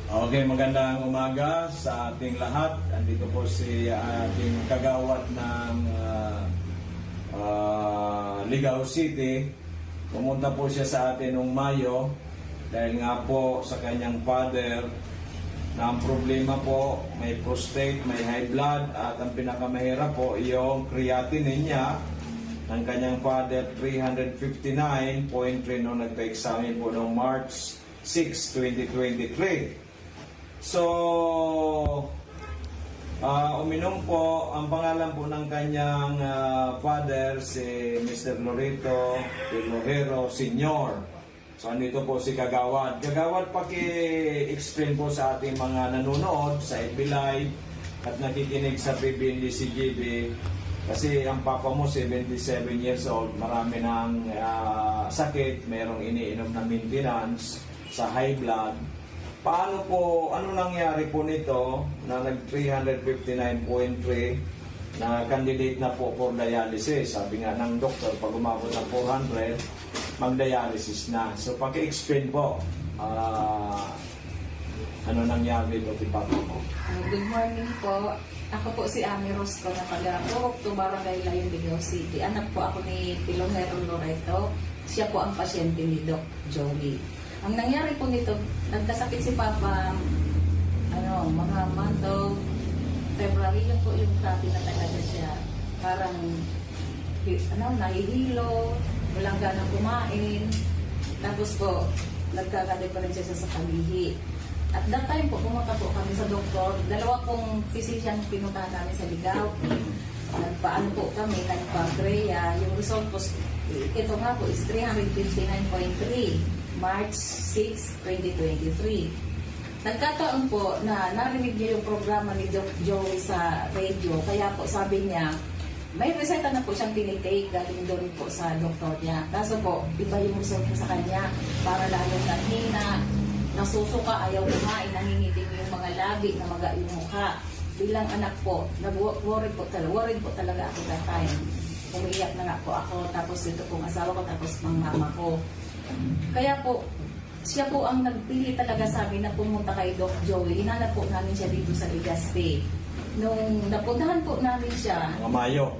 Okay, magandang umaga sa ating lahat. Andito po si ating kagawad ng Ligao City. Pumunta po siya sa atin noong Mayo dahil nga po sa kanyang father na ang problema po may prostate, may high blood at ang pinakamahirap po yung creatinine niya ng kanyang father 359.3 nung nagpa-examine po noong March 6, 2023. So, uminom po, ang pangalan po ng kanyang father si Mr. Lorito Lojero Sr. So, andito po si Kagawad. Kagawad, paki-explain po sa ating mga nanonood sa FB Live at nakikinig sa PBND-CGB kasi ang papa mo 77 years old, marami ng sakit, mayroong iniinom na maintenance sa high blood. Paano po, ano nangyari po nito na nag 359.3 na candidate na po for dialysis? Sabi nga ng doktor, pag umabot ng 400, mag-dialysis na. So, paki-explain po, ano nangyari dito kay Papa mo? Good morning po. Ako po si Ami Rosco na taga-Purok, Barangay Layon, Ligao City. Anak po ako ni Pilonero Loreto. Siya po ang pasyente ni Doc Joey. Ang nangyari po nito, nagkasakit si Papa, mga month of February, yun po yung sabi na talaga siya. Parang, nahihilo, walang ganang kumain. Tapos po, nagkakade pa rin siya sa palihi. At that time po, pumunta po kami sa doktor. Dalawa pong physician pinuntahan namin sa Ligao. Nagpaano po kami, nagpa-Greya. Yung result po, ito nga po is 359.3. March 6, 2023. Nagkataon po na narinig niya yung programa ni Doc Joey sa radio. Kaya po sabi niya, may reseta na po siyang tinitake galing doon po sa doktor niya. Kaso po, iba yung result niya sa kanya. Para lalong nanghina, nasusuka, ayaw kumain, nangingitim yung mga labi na maga yung mukha. Bilang anak po, nag-worried po talaga ako that time. Umiiyak na nga po ako, tapos ito pong asawa ko, tapos pang mama ko. Kaya po, siya po ang nagpili talaga sa amin na pumunta kay Doc Joey. Hinanap po namin siya dito sa Legazpi. Nung napuntahan po namin siya, Mayo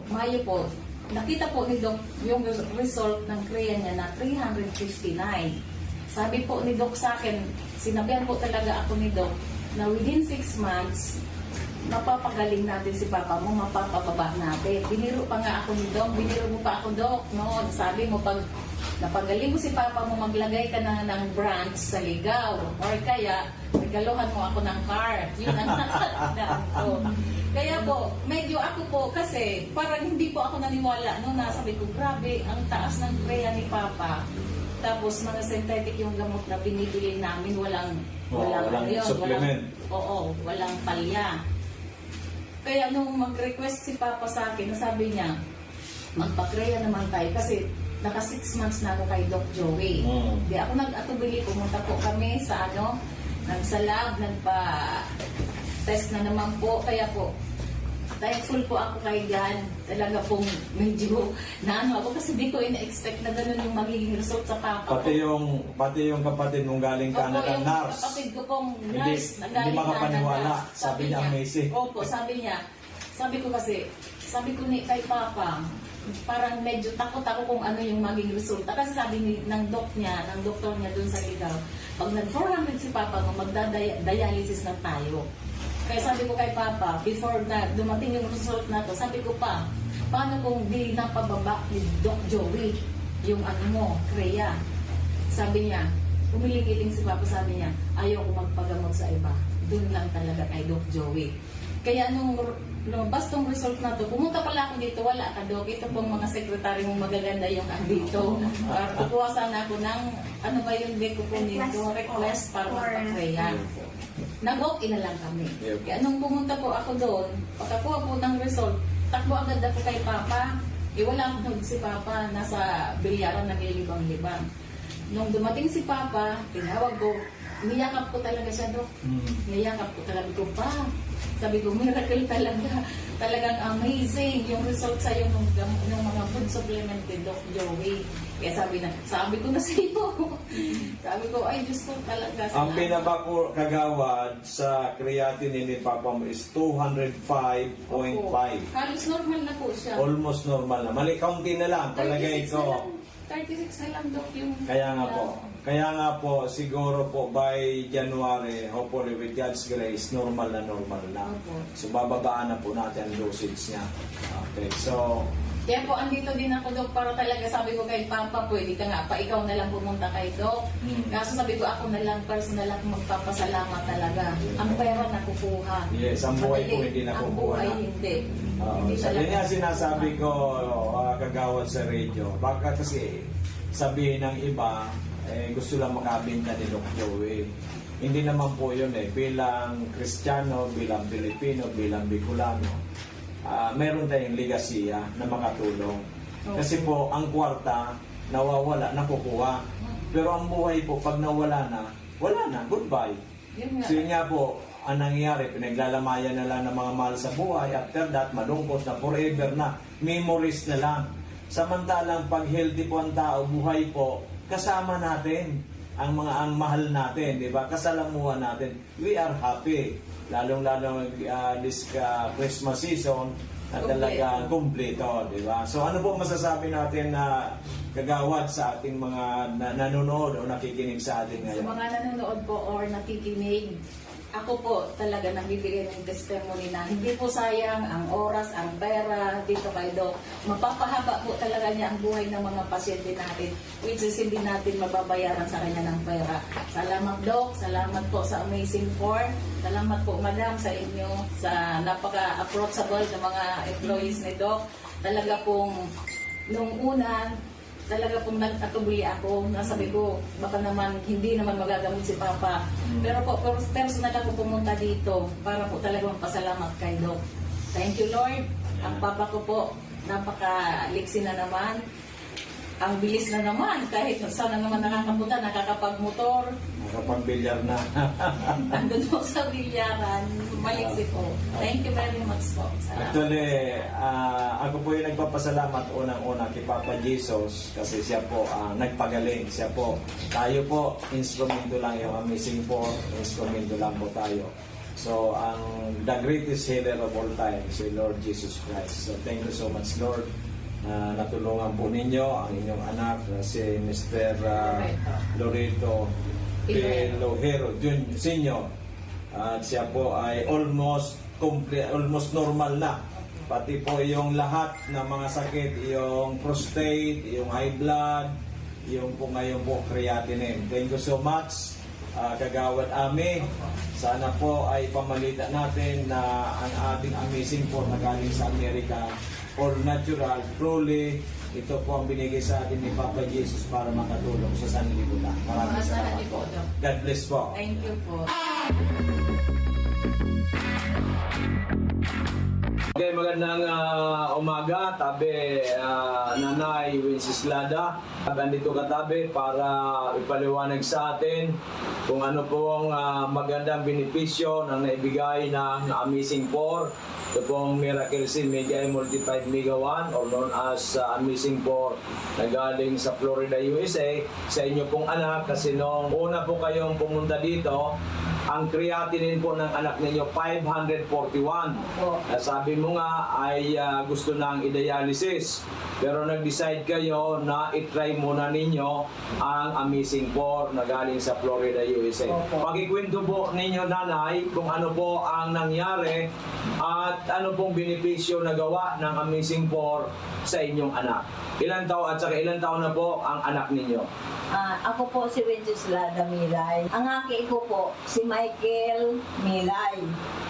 po, nakita po ni Doc yung result ng CREA niya na 359. Sabi po ni Doc sa akin, sinabihan po talaga ako ni Doc na within 6 months, mapapagaling natin si Papa mo, mapapababa natin. Biniro pa nga ako ni Doc, biniro mo pa ako, Doc, no? Sabi mo, pag napagaling mo si Papa mo, maglagay ka na ng branch sa Ligao. Or kaya, regaluhan mo ako ng car. Yun ang nakatandaan ko. Kaya po, medyo ako po, kasi parang hindi po ako naniwala. No, nasabi ko, grabe, ang taas ng CREA ni Papa. Tapos mga synthetic yung gamot na binibili namin, walang supplement. Walang palya. Kaya nung mag-request si Papa sa akin, sabi niya, magpa-CREA naman tayo kasi naka 6 months na ako kay Doc Joey. Di ako nag-atubili, pumunta po kami sa nagsalab, nagpa-test na naman po. Kaya po, thankful po ako kay God. Talaga pong medyo ako kasi di ko ina-expect na gano'n yung magiging result sa Papa. Pati yung kapatid mong galing Canada, nurse. Kapatid ko pong nurse na galing Hindi makapaniwala. Canada. Sabi niya, amazing. Opo, sabi ko ni kay Papa, parang medyo takot ako kung ano yung maging resulta. Kasi sabi ng doktor niya dun sa Ligao, pag nag-400 si Papa mo, magda-dialysis na tayo. Kaya sabi ko kay Papa, before na dumating yung result na to, sabi ko pa, paano kung di napababa ni Doc Joey yung CREA? Sabi niya, umiling-iling si Papa, sabi niya, ayaw ko magpagamot sa iba. Doon lang talaga kay Doc Joey. Kaya nung lumabas tong result na to, pumunta pala ako dito, wala ka, Doc. Ito pong mga sekretary mong magaganda yung andito. Kukuha sana ako ng, ano ba yung deko po nito, request para magpa-CREA. Nag-walk-in na lang kami. Kaya nung pumunta po ako doon, pagkakuha po ng result, takbo agad ako kay Papa. Wala akong si Papa, nasa bilyaran, naglilibang-libang. Nung dumating si Papa, tinawag ko, niyakap ko talaga siya, Dok. Mm. Niyakap ko talaga ko pa. Sabi ko, miracle talaga. Talagang amazing yung result sa'yo ng mga food supplement ni Doc Joey. Kaya sabi ko na sa iyo. Sabi ko, ay Diyos ko talaga. Ang pinaba ko kagawad sa creatinine ni Papa mo is 205.5. Halos normal na po siya. Almost normal na. Mali, kaunti na lang. Palagay 36 na ko. lang. 36 na lang, Doc, yung... Kaya nga po, siguro po by January, hopefully with God's grace, normal na. Opo. So bababaan na po natin ang dosage niya. Okay, so Kaya po, andito din ako, Dok, para talaga sabi ko kay Papa, pwede ka nga pa, ikaw na lang pumunta kay Doc. Kaso sabi ko, ako na lang, personal ako magpapasalamat talaga. Ang pera nakukuha. yes, ang buhay po hindi Ang nakukuha buhay na. hindi. So talaga. yun nga sinasabi ko, kagawad sa radio. Baka kasi sabihin ng iba, gusto lang makabinta ni Doc Joey. Hindi naman po yun bilang Kristiyano, bilang Pilipino, bilang Bicolano. Meron tayong ligasiya na makatulong. Kasi po, ang kwarta, nawawala, nakukuha. Pero ang buhay po, pag nawala na, wala na, goodbye. Yun nga. So yun nga po, ang nangyari, pinaglalamayan na lang ng mga mahal sa buhay. After that, malungkot na, forever na, memories na lang. Samantalang pag healthy po ang tao, buhay po, kasama natin ang mahal natin, di ba? Kasalamuhan natin. We are happy. Lalong-lalo this Christmas season na talaga kumpleto, di ba? So ano po masasabi natin na kagawad sa ating mga nanonood o nakikinig sa atin Sa ngayon? mga nanonood po or nakikinig, ako po talaga nagbibigay ng testimony na hindi po sayang ang oras, ang pera dito kay Doc. Mapapahaba po talaga niya ang buhay ng mga pasyente natin, which is hindi natin mababayaran sa kanya ng pera. Salamat, Doc. Salamat po sa Amazing 4. Salamat po, Madam, sa inyo, sa napaka-approachable ng mga employees ni Doc. Talaga pong nung una, talaga pong nagtatubuli ako, nasabi ko, baka naman hindi naman magagamit si Papa. Pero po, personal ako pumunta dito para po talaga magpasalamat kay Doc. Thank you, Lord. Ang Papa ko po, napakaliksi na naman. Ang bilis na naman, kahit saan na naman nakakapunta, nakakapagmotor. Nakapagbilyar na. Andun po sa bilyaran, maliksi po. Thank you very much po. Salamat. Actually, ako po yung nagpapasalamat unang-una kay Papa Jesus kasi siya po nagpagaling. Siya po, tayo po, instrumento lang yung Amazing 4, instrumento lang po tayo. So, the greatest healer of all time, si Lord Jesus Christ. So, thank you so much, Lord. Natulungan po ninyo ang inyong anak si Mr. Loreto Lohero Sr. At siya po ay almost normal na. Pati po yung lahat ng mga sakit, yung prostate, yung high blood, yung po ngayon po creatinine. Thank you so much, Kagawad Ami. Sana po ay pamalitan natin na ang ating Amazing 4 na galing sa Amerika or natural, truly, ito po ang binigay sa atin ni Papa Jesus para makatulong sa sanlibutan. Maraming salamat po. God bless po. Thank you po. Okay, magandang umaga, tabi Nanay Wenceslada. Nandito katabi para ipaliwanag sa atin kung ano po ang magandang benepisyo ng naibigay ng Amazing 4. Ito pong Miracle Seed Mega Multiplied Mega 1 or known as Amazing 4 na galing sa Florida, USA sa inyo pong anak kasi noong una po kayong pumunta dito, ang creatinine po ng anak ninyo 541. Sabi mo nga ay gusto nang i-dialysis. Pero nag-decide kayo na i-try muna ninyo ang Amazing 4 na galing sa Florida, USA. Pakikwento po ninyo, Nanay, kung ano po ang nangyari at ano pong benepisyo na gawa ng Amazing 4 sa inyong anak. Ilan taon na po ang anak ninyo? Ako po si Wenceslada Milay. Ang aki ko po si Michael Milay.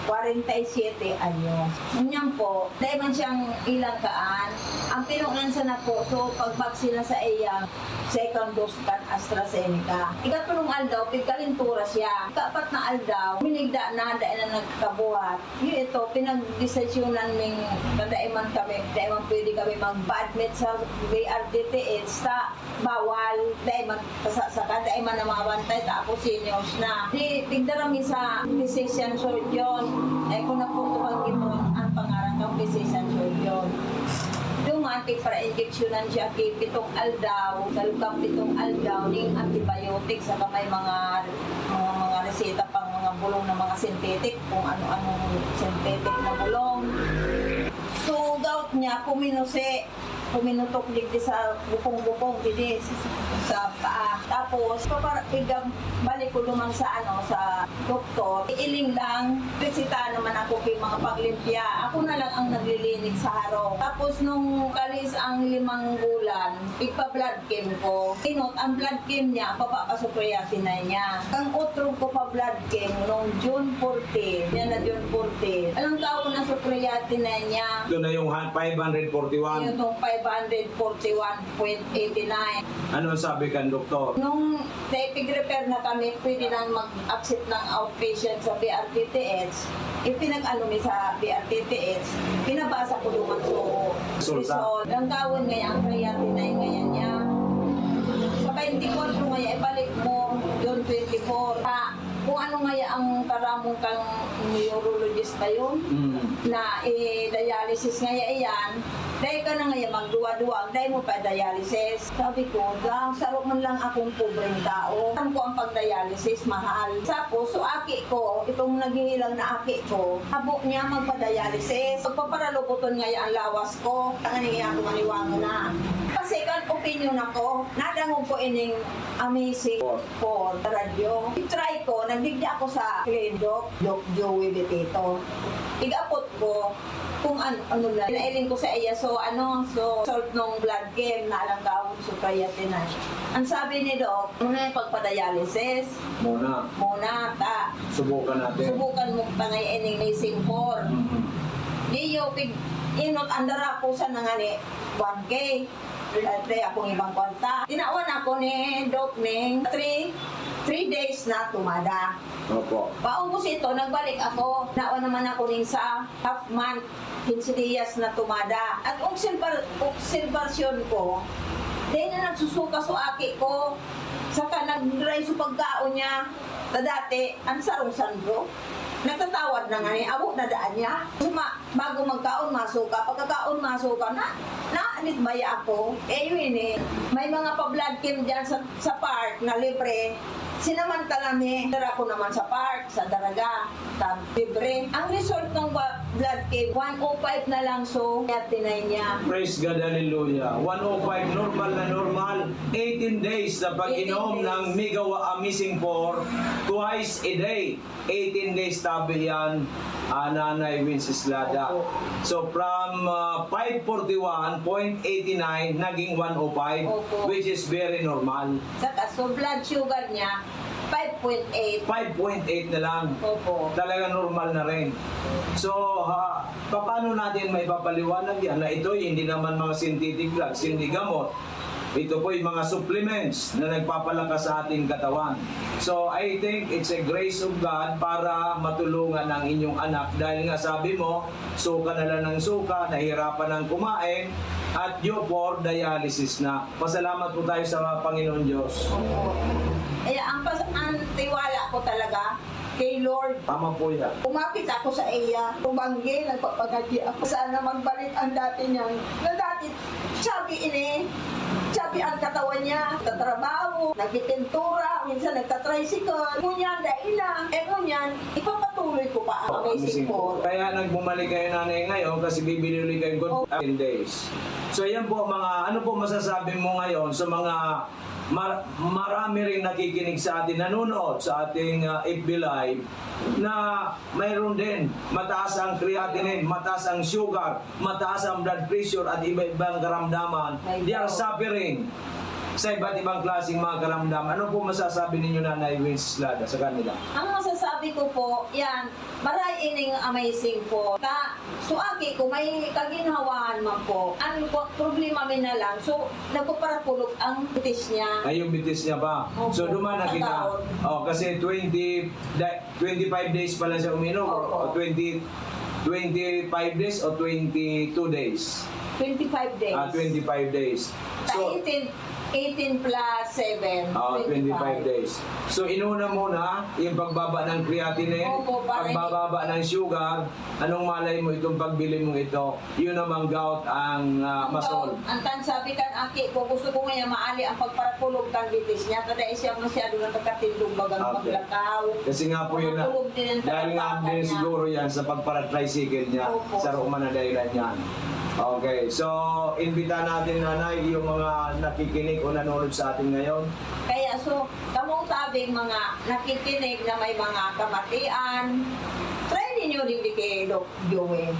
47 anyo. Ganyan po, dahil man siyang ilangkaan, ang Kansa na po, so pagbaksina sa iya, second dose kan AstraZeneca. Ikatulong aldaw, pigkalintura siya. Ikapat na aldaw, minigda na, dahil na nagkabuhat. Yun ito, pinag-desisyonan ming kadaiman kami, daiman pwede kami mag-badmit sa BRTTH sa bawal, daiman kasasaka, daiman na mga bantay, tapos seniors na. Di, tigdarami sa physician surgeon. Eh, kung naputukan ito, ang pangarang ng physician surgeon. Dumanti para injeksyonan siya kay pitong aldaw, sa lukang pitong aldaw, ning antibiotics, saka may mga reseta pang mga bulong na mga synthetic, kung ano-anong synthetic na bulong. So, gout niya, puminutok digdi sa bukong-bukong, digdi sa paa. Tapos, balik ko lumang sa doktor. Iiling lang, resita naman ako kay mga paglimpya. Ako na lang ang naglilinig sa harong. Tapos, nung kalis ang 5 bulan, igpa-blood chem ko. Inot, ang blood chem niya, papapasukriyasin na niya. Ang utro ko pa blood chem, nung June 14, yan na June 14. Alam ka na sukriyasin na niya. Ito na yung 541. Yung 541.89. Ano sabi kan doktor? Nung pig-repair na kami, pwede nang mag-accept ng outpatient sa BRTTH. Ipinag-ano mi sa BRTTH, pinabasa ko naman Resulta. Ang gawin ngayon, ang creatinine ngayon niya. Sa 24 ngayon, ibalik mo, June 24. Kung ano ngayon ang karamong kang neurologist na yun, na dialysis ngayon iyan, dahil ka na ngayon magduwa-duwa, dahil mo pa dialysis. Sabi ko, sarap man lang akong pobreng tao. Alam ko ang pag-dialysis, mahal. Tapos, so aki ko, itong naghihilang na aki ko, habo niya magpa-dialysis. Pagpaparalubuton ngayon ang lawas ko, ang nangyayari ako maniwango na. Kasi kan opinion ako, nadangog ko ining amazing for radyo. I-try ko, nagdigya ako sa Doc Joey Betito. Igapot ko kung ano lang. Pinailing ko sa iya, so salt nung blood game na alam ka so creatinine. Ang sabi ni Doc, muna yung pagpa-dialysis. Muna. Subukan natin. Subukan mo tangay ining amazing for. Diyo, inot andara ko sa nangani 1K. Dahil akong ibang kwanta. Tinawan ako ni Doc Ning 3 days na tumada. Opo. Paubos ito, nagbalik ako. Nawan naman ako ning sa half month, 15 days na tumada. At observasyon ko, dahil na nagsusuka sa aki ko, saka nag-dry sa pagkaon niya, na dati, ang sarong-sandro. Nagtatawad na nga niya, abot na daan niya. Bago magkaon, masuka. Pagkakaon, masuka na. Naanit ba ako? Yun may mga pa-blood chem dyan sa park na libre. Sinamantala mi, dara ko naman sa park, sa Daraga, libre. Ang result ng blood chem, 105 na lang, so creatinine niya. Praise God, hallelujah. 105, normal. 18 days na pag-inom 18 days. ng Mega Amazing 4 twice a day. 18 days tabi yan, Nanay Wenceslada. So from 541.89 naging 105, Opo. which is very normal. Saka, so blood sugar niya, 5.8. 5.8 na lang. Opo. Talaga normal na rin. So, paano natin may papaliwanag yan na ito hindi naman mga synthetic drugs, hindi gamot. Ito po yung mga supplements na nagpapalakas sa ating katawan. So, I think it's a grace of God para matulungan ang inyong anak. Dahil nga sabi mo, suka na lang ng suka, nahirapan ng kumain, at due for dialysis na. Pasalamat po tayo sa Panginoon Diyos. Opo. Ang tiwala ko talaga kay Lord. Tama po yan. Umapit ako sa iya, tumanggi, nagpapagadi ako. Sana magbalik ang dati niyang, na dati, sabi ang katawan niya, tatrabaho, nagpipintura, minsan nagtatricycle, ngunyan, dahilan. Ngunyan, ipapatuloy ko pa ang amazing for. Kaya nagbumalik kayo nanay ngayon kasi bibili ulit kayo good 10 days. So yan po ano po masasabi mo ngayon sa mga marami rin nakikinig sa atin, nanonood sa ating FB Live na mayroon din mataas ang creatinine, mataas ang sugar, mataas ang blood pressure at iba-ibang karamdaman. They are suffering sa iba't ibang klaseng mga karamdaman. Ano po masasabi ninyo Nanay Wenceslada sa kanila? Ang masasabi ko ko po, yan, maray ining amazing po. So aki ko, may kaginhawaan man po. Ang problema min na lang, so nagpaparapulog ang bitis niya. Ay, yung bitis niya ba? Opo. So, duman na kita. Taon. Oh, kasi 25 days pa lang siya uminom. O Opo. 25 days o 22 days? 25 days. 25 days. So, 18 plus 7, 25 days. So, inuna muna yung pagbaba ng creatinine, Opo, para pagbababa ng sugar. Anong malay mo itong pagbili mo ito? Yun namang gout ang masol. Ang sabi kan aki ko, gusto ko ngayon maali ang pagparapulog kan bitis niya. Kada siya masyado na nakatindog bagang Okay. maglakaw. Kasi nga po yun na, Matulog din ang dahil nga tagapakan din niya. siguro yan sa pagpara-tricycle niya Opo. sa Roma na dahilan yan. Okay, so imbita natin nanay yung mga nakikinig o nanonood sa atin ngayon. Kaya so, kamong tabing mga nakikinig na may mga kamatian, try ninyo rin di kay Doc Joey.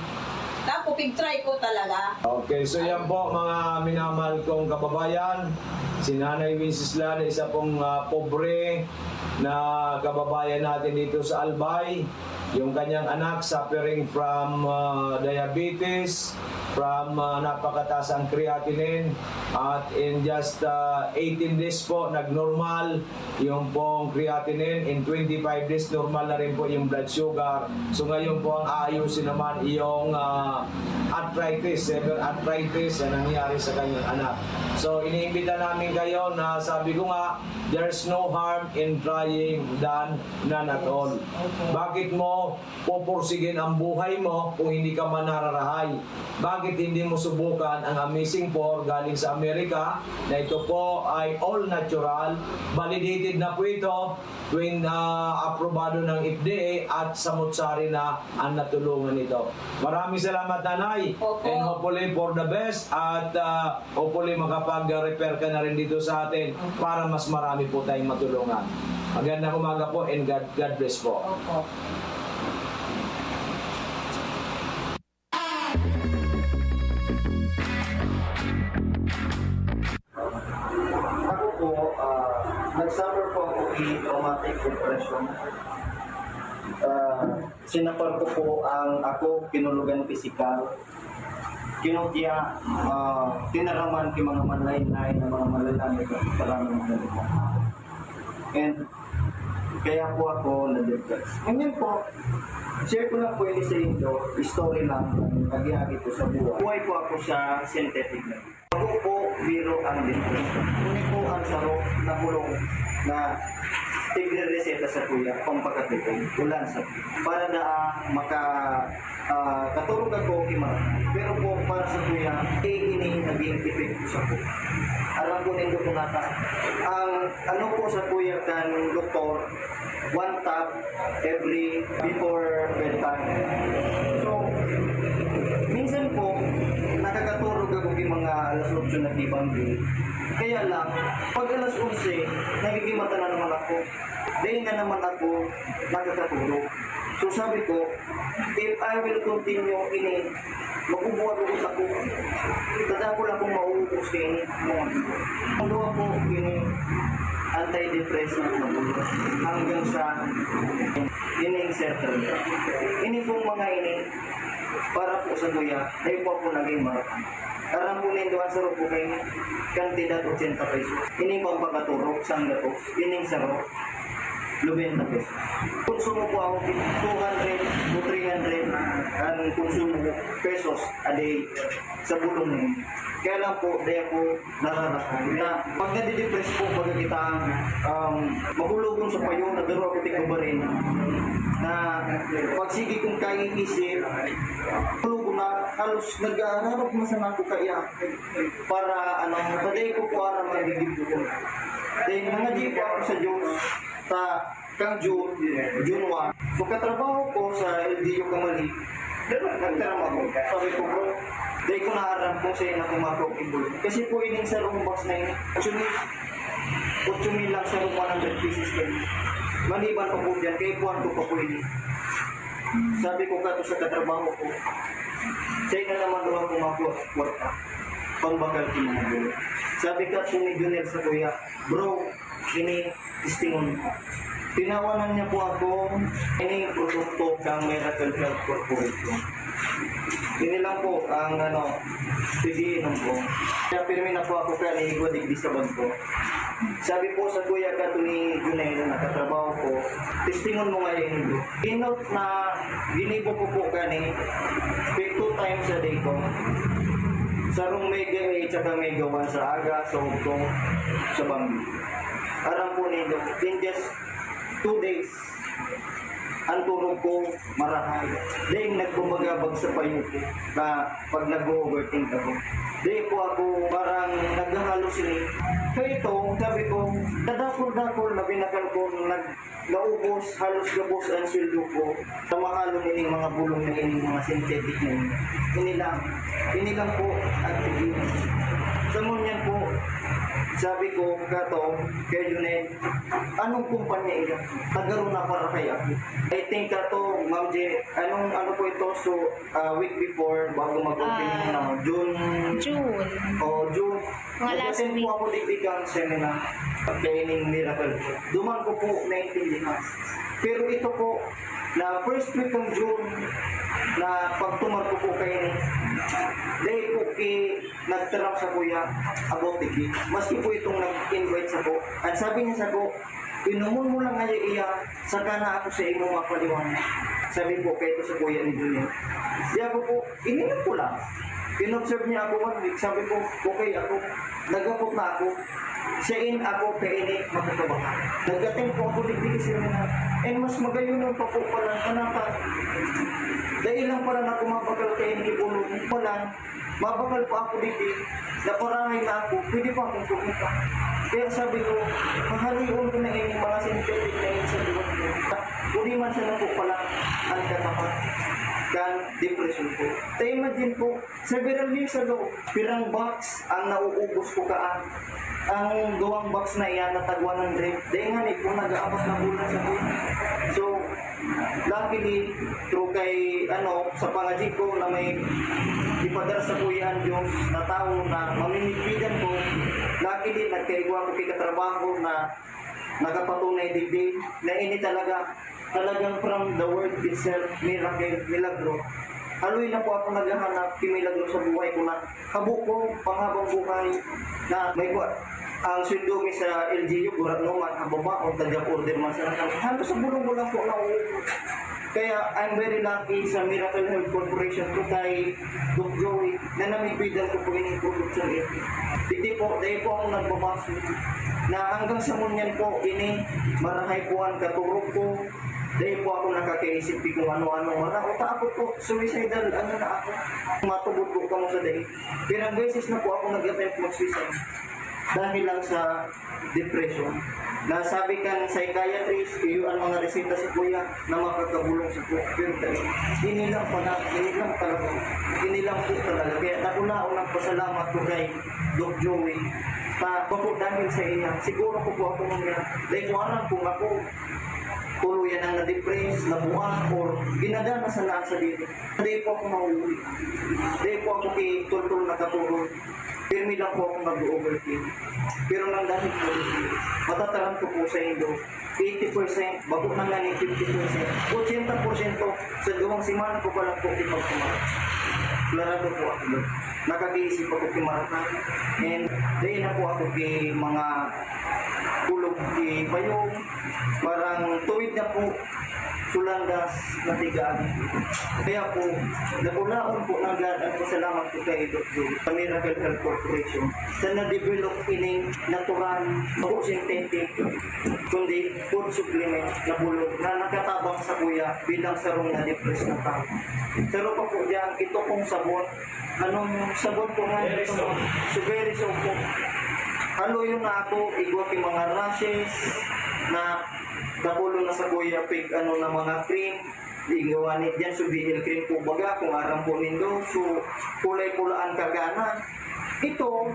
Tapos pig-try ko talaga. Okay, so yan po mga minamahal kong kababayan. Si Nanay Wenceslao, isa pong pobre na kababayan natin dito sa Albay. Yung kanyang anak suffering from diabetes, from napakataas ang creatinine, at in just 18 days po nag-normal yung pong creatinine. In 25 days normal na rin po yung blood sugar. So ngayon po ang aayusin naman yung arthritis, severe arthritis na nangyari sa kanyang anak. So iniimbita namin kayo na sabi ko nga, there's no harm in trying than none at all. Bakit mo pupursigin ang buhay mo kung hindi ka manararahay? Bakit hindi mo subukan ang Amazing 4 galing sa Amerika na ito po ay all natural, validated na po ito, aprobado ng FDA at samutsari na ang natulungan nito. Maraming salamat nanay, Opo. and hopefully for the best, at hopefully makapag-repair ka na rin dito sa atin para mas marami po tayong matulungan. Magandang umaga po and God bless po. Opo. Ako po, nag-suffer po ako in traumatic depression. Sinapal ko po ang ako, kinulugan pisikal. Kinutya, tinaraman ki mga manlain-lain na mga malalamig at karaming mga. And kaya po ako na-depress. Ngayon po, share ko lang po yung sa inyo, story lang, nag-ihagi ko sa buhay. Buhay po ako sa synthetic na. Ako po, biro ang depression. Hindi po ang sarok na bulong na tigre-reseta sa kuya, pampakatipon, ulan sa para na katulog ako kimara. Pero po para sa kuya, ini naging epekto sa po. Alam po ninyo po nata, ang ano po sa kuya kan doktor, one tap every before bedtime. So, minsan po, nakakatulog ako yung mga alas 8 na tibang din. Kaya lang, pag alas 11, nagigimata na naman ako. Dahil nga naman ako nakakatulog. So sabi ko, if I will continue ini, magbubuhat ako. Tada ko lang kung mauubos ka ini. Ang luwa po ini, antidepressant na po. Hanggang sa ini-insert. Ini pong mga ini, para po sa kuya, dahil po ako naging marathon. Karang po ninduan sa rupo kayo, kantidad 80 pesos. Ini po ang pagkaturok, sang gato, ining saro, 90 pesos. Konsumo po ako 200 to 300 ang konsumo pesos a day sa bulong ninyo. Kaya lang po, dahil po nararakan. Na pag nadidepress po, pag kita magulugon sa payo, nagaro ako tigbabarin, na pagsigi kong kaiisip, tulugo na halos nag-aararap masama ko kaya para paday ko po ara magiging ko. Dahil mga di po ako sa Diyos sa kang June 1. So katrabaho ko sa LDU Kamali, nagtaram ako. Sabi ko bro, dahil ko naaram kung sa'yo na kumakok ibul. Kasi po ining sa room box na yun, 8,000 lang sa room 100 pieces kayo. Maliban pa po dyan, kaya puwan ko pa po ini. Sabi ko kato sa katrabaho ko, sa'yo na naman doon kumakot pa. Pambakal kinamagulo. Sabi ka po ni Junel sa kuya, bro, ini istingon ko. Tinawanan niya po ako ini produkto kang Miracle Health Corporation. Ini lang po ang pigiinom ko. Kaya pirmi na po ako kaya naigwadig di sa bag ko. Sabi po sa kuya ka ito ni Junay na nakatrabaho ko, testingon mo ngayon ito. Inot na ginibo ko po kani, 2 times a day ko. Sarong mega 8 at mega 1 sa aga, sa hugtong, sa banggi. Aram po nito, in just 2 days, ang turog ko marahay. Dahil nagbumagabag sa payo ko na pag nag-overthink ako. Dahil po ako parang nag-halusinate. Kaya ito, sabi ko, kadakol-dakol na binakal ko naubos, halos gabos ang sweldo ko sa mahalo nining mga bulong na ining mga synthetic na ini. Ini lang po at tigil. Sa ngunyan po, sabi ko, kato, kay Junay, anong kumpanya iyan? Nagkaroon na para kaya. I think kato, Ma'am J, ano po ito, so week before, bago mag-opening na, June. June. Mga last Nag-attend week. po ako dibdigang seminar, kaining Miracle. Duman ko po naintindihan. Pero ito po, na first week ng June, na pagtumar ko po kayo dahil po nagtarap sa kuya about the key. Maski po itong nag-invite sa ko. At sabi niya sa ko, inumon mo lang ngayon iya, saka na ako sa imo mapaliwanag. Sabi po kayo sa kuya ni Junior. Di ako po, ininom ko lang. In-observe niya ako 1 week. Sabi ko, okay ako. Nagapot na ako. Siyain ako kainit magkakabahan. Nagating po ako digdig sila na. And mas magayunan pa po pala kanata. Dahil lang pala na kumabakal kayo ni Puno pala, mabakal pa ako digdig, naparahay na ako, pwede pa akong kumita. Kaya sabi ko, mahalion ko na yung mga synthetic na yun sa buwan ko. Kuni man siya na po pala ang katapat. Kan depression ko. Tayo imagine po, several years ago, pirang box ang nauubos ko kaan. Ang gawang box na iyan natagwan ng drink. Dahil nga po nag-aabot na bulan sa buwan. So, luckily, through kay, sa pangajig ko na may ipadara sa kuyan Diyos na tao na mamimigbigan ko, luckily, nagkaigwa ko kay katrabaho na nagapatunay digdig na ini talagang from the word itself, miracle, milagro. Haloy na po ako naghahanap kimilagro sa buhay ko na kabuko, panghabang buhay na may ang sweldo mi sa LGU, burat naman, hababa, o tadyap order man sa halos sa bulong-bulong po na kaya I'm very lucky sa Miracle Health Corporation ko kay Doc Joey na namigbidan ko po yung production ito. Hindi po, dahil po ako nagbabaso na hanggang sa munyan po, ini marahay po ang katurog ko. Dahil po ako nakakaisip kung ano-ano. Uta ako po, suicidal, na ako. Matubod po ka mo sa dahil. Pirang beses na po ako nag-attempt mag-suicide. Dahil lang sa depression. Nasabi ka ng psychiatrist, iyo ang mga resita sa kuya na makakabulong sa kuya. Pero dahil, inilang talaga. Inilang po talaga. Kaya nakulaon ang pasalamat ko kay Doc Joey. Bako dahil sa iya, siguro ko po ako mga. Dahil kung alam kung ako, tuluyan ang na-depress, nabuang, or ginagana sa nasa dito. Dahil po ako mauwi. Dahil po ako tultul na katulog. Pirmi lang po ako mag-overthink. Pero nang dahil po dito, matataran ko po sa inyo, 80%, bago na nga ni 50%, 80% sa gawang simana ko pa lang po ipagkumaran. Klarado po ako doon. Nakag-iisip ako kimaratan. And dahil na po ako kay mga tulog kay bayong, parang tuwid na po sulandas na tigaan. Kaya po, nakulaon po ng God at pasalamat po kay Dr. sa Miracle Health Corporation sa na-develop ining natural, synthetic, kundi food supplement na bulog na nakatabang sa kuya bilang sarong na-depress na tao. Pero pa po dyan, ito pong sabon. Anong sabon po nga ito? Very soap po. Halo yung na ako, igwa yung mga rashes na napulo na sa kuya pig na mga cream. Igawanit dyan, so BL cream po baga, kung aram po nindo, so kulay-pulaan kagana. Ito,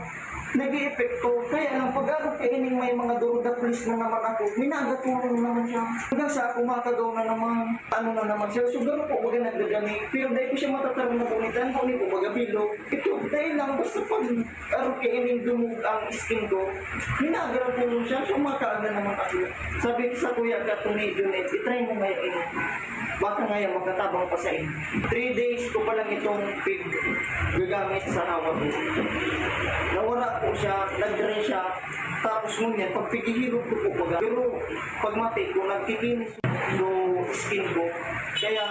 nag-i-epekto. Kaya lang pag ako kaining may mga duruda please na naman ako, minagatulong naman siya. Hanggang sa ako makagaw na naman, ano na naman siya. So gano'n po baga nagdagami. Pero dahil ko siya matatarong na bunitan, kung ko baga bilo. Ito, dahil lang basta pag ako kaining dumug ang skin ko, minagatulong siya. So makaaga naman ako. Sabi ko sa kuya ka, tunay Junet, itry mo ngayon ini. Baka ngayon magkatabang pa sa inyo. 3 days ko pa lang itong pig gagamit sa hawa ko. Nawala po siya, nag-dry siya, tapos ngunyan, pag pigihilog ko po baga. Pero pag mati ko, nagkikinis yung skin ko. Kaya,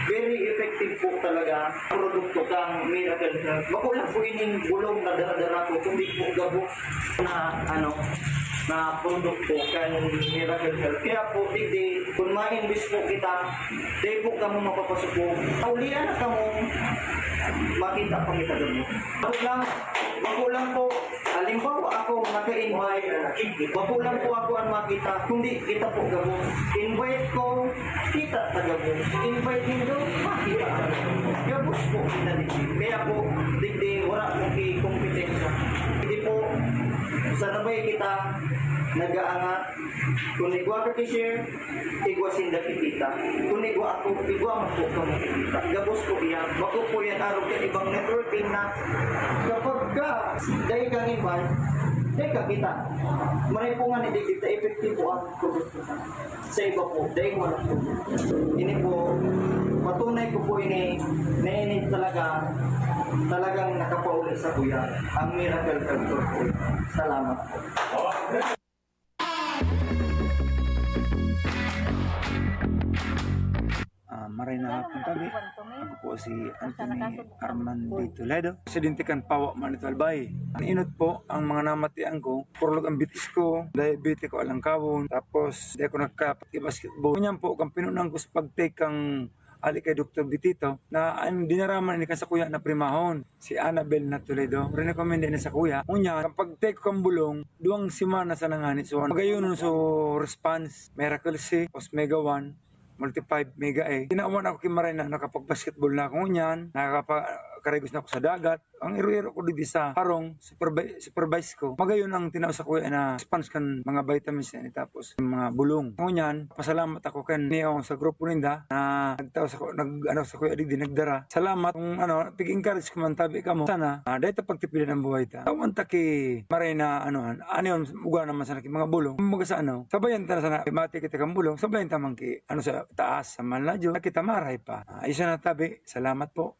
very effective po talaga ang produkto kang Miracle Health. Bako lang po ining bulong na dala-dala ko, kundi po gabo na produkto kang Miracle Health. Kaya po, di kung ma-invest po kita, di po kamo mapapasok po. Kaulian na kamo, makita pa kita doon. Bako lang po, halimbawa ako naka-invite, bako lang po ako ang makita, kundi kita po gabo. Invite ko, kita tagabo. Invite niyo, makita tagabo. Gabos po kita dito. Kaya po, di wala pong kompetensya. Hindi po, sa nabay kita, nag-aangat. Kung igwa ka ki-share, igwa sinda kita. Kung igwa ako, igwa mo po kamo kita. Gabos po yan. Bako po yan araw ka ibang networking na kapag ka, dahil kang invite, dahil ka kita. Maray po nga hindi kita effective po ang produkto. Sa iba po, dahil wala po. Ini po, patunay ko po ini, na ini talagang nakapauli sa kuya. Ang Miracle Health po. Salamat po. Maray na hapon kami. Ako po si Anthony Armando Toledo. Presidente kan Pawa Manito Albay. Ang inot po ang mga namatian ko. Purlog ang bitis ko. Diabetes ko alang kawon. Tapos di ako nagka-basketball. Ganyan po kang pinunang ko sa pag-take kang ali kay Dr. Bitito na ang dinaraman ni kan sa kuya na primahon si Annabel na Toledo. Recommend na sa kuya. Unya kapag take kang bulong, 2 semana sa nanganit. So magayon so response Miracle C, Osmega 1, Multi-5 Mega A. Tinawan ako kimaray na nakapag-basketball na ako niyan, nakakaregos na ako sa dagat. Ang iro-iro ko dito sa harong, supervise ko. Magayon ang tinaw sa kuya na response kan mga vitamins na tapos mga bulong. Ngunyan, pasalamat ako kan niyo sa grupo ninda na nagtaw sa kuya di nagdara. Salamat kung pig-encourage ko man tabi ka mo. Sana dahil pagtipilan ang buhay ta. Tawan ta ki maray na yun, uga naman sa mga bulong. Mga sa sabayan ta na sana mati kita kang bulong, sabayan ta man ki sa taas sa manladyo. Kita maray pa. Isa na tabi. Salamat po.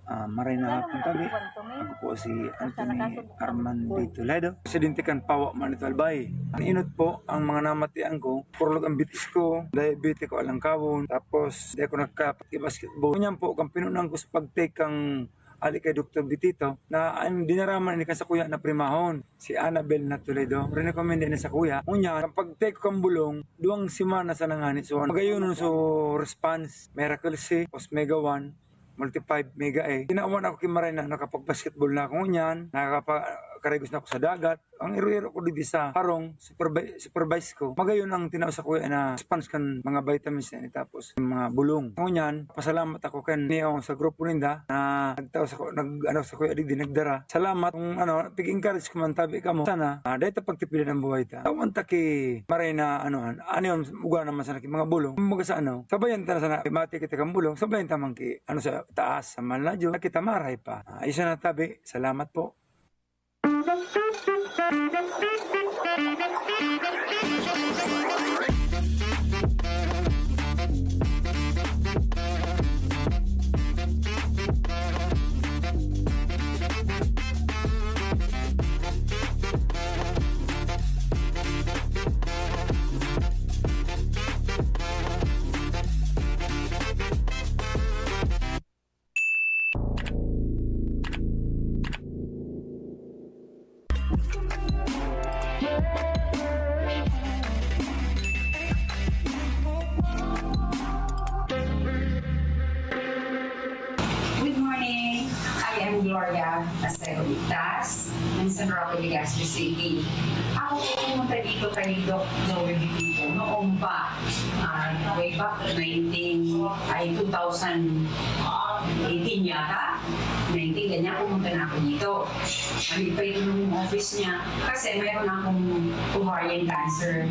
Maray na hapon kami. Ako po si Anthony Armando Toledo. Presidente kan Pawa Manito Albay. Ang inot po ang mga namatian ko. Purlog ang bitis ko. Diabetes ko alang kawon. Tapos di ako nagka-basketball. Ganyan po kang pinunang ko sa pag-take kang ali kay Dr. Bitito na ang dinaraman ni kan sa kuya na primahon si Annabel na Toledo. Recommend na sa kuya. Unya kapag take kang bulong, 2 semana sa nanganit. So magayon so response Miracle C, Osmega 1, Multi-5 Mega A. Tinawan ako kimaray na nakapag-basketball na ako niyan, nakakaregos na ako sa dagat. Ang iro-iro ko dito sa harong, supervise ko. Magayon ang tinaw sa kuya na response kan mga vitamins na tapos mga bulong. Ngunyan, pasalamat ako kan niyo sa grupo ninda na nagtaw sa kuya di nagdara. Salamat kung pig-encourage ko man tabi ka mo. Sana dahil pagtipilan ang buhay ta. Tawan ta ki maray na yun, uga naman sa mga bulong. Mga sa sabayan ta na sana mati kita kang bulong, sabayan ta man ki sa taas sa manladyo. Kita maray pa. Isa na tabi. Salamat po. Good morning. I am Gloria Acerovitas ng San Roque de Legazpi City. Ako po pumunta dito kay Doc Joey Bitito noong pa way back 2000 18 yata, 19, ganyan, pumunta na ako dito. Balik pa ito ng office niya kasi mayroon akong ovarian cancer.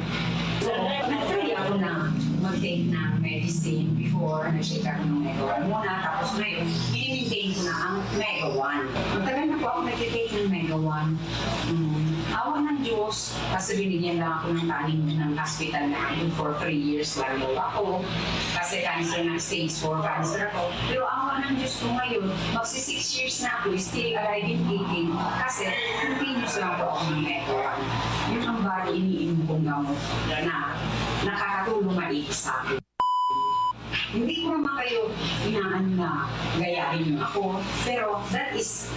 So, nag-try ako na mag-take ng medicine before nag-take ako ng Mega 1 muna. Tapos ngayon, i-maintain ko na ang Mega 1. Matagal na po ako nag-take ng Mega 1. Awa ng Diyos, kasi binigyan lang ako ng taning ng hospital na for 3 years lang daw ako. Kasi cancer ng stage 4 cancer ako. Pero awa ng Diyos ko ngayon, magsi 6 years na ako, still alive and kicking. Kasi continuous lang po ako ng Mega 1. Yun ang bali iniinom kong gamot na nakakatulong maigi sa akin. Hindi ko naman kayo inaan na gayahin niyo ako, pero that is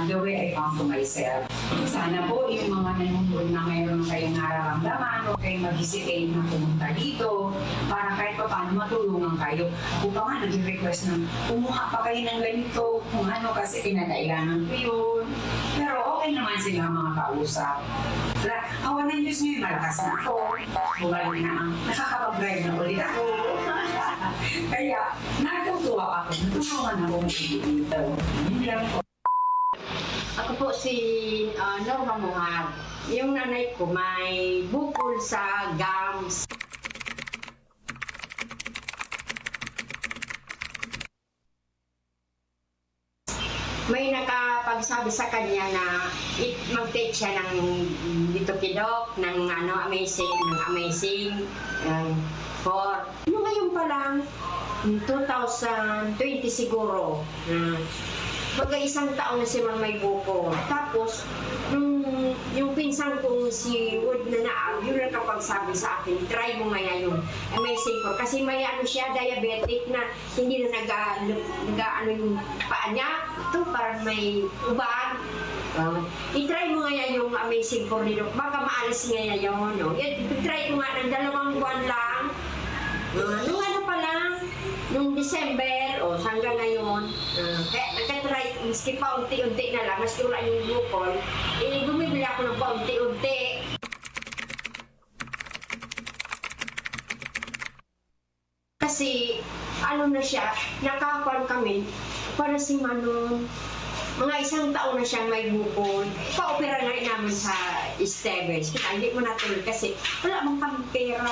the way I found to myself. Sana po yung mga nanonood na mayroon kayong nararamdaman o kayo mag-hesitate na pumunta dito para kahit pa paano matulungan kayo. Kung pa nga nag-request ng kumuha pa kayo ng ganito, kung ano kasi kinakailangan ko yun. Pero okay naman sila mga kausap. Awan ng Diyos ngayon, malakas na ako. Bumalik na, nakakapag-drive na ulit ako. Kaya, natutuwa ako. Natulungan ako dito. Hindi lang po. Ako po si Norma Muhar. Yung nanay ko may bukol sa gums. May nakapagsabi sa kanya na mag-take siya ng Ditokidok, ng amazing for ngayon pa lang 2020 siguro. Baga isang taon na si may buko. Tapos, yung pinsan kong si Wood na naag, yun lang kapag sabi sa akin, try mo nga yung amazing for. Kasi may siya, diabetic na hindi na nag yung paa niya. Ito parang may ubad. I-try mo nga yung amazing for nito. Baka maalis nga yun. No? I-try ko nga ng 2 buwan lang. Nung ano pa lang, nung December, hanggang ngayon, kaya nagka-try, maski pa unti-unti na lang, maski wala yung bukol, bumibili ako ng paunti-unti. Kasi, ano na siya, nakakuan kami, para si Manong, mga 1 taon na siyang may bukol. Pa-opera na rin namin sa Esteves. Kita, hindi mo natuloy kasi wala mang kami pera.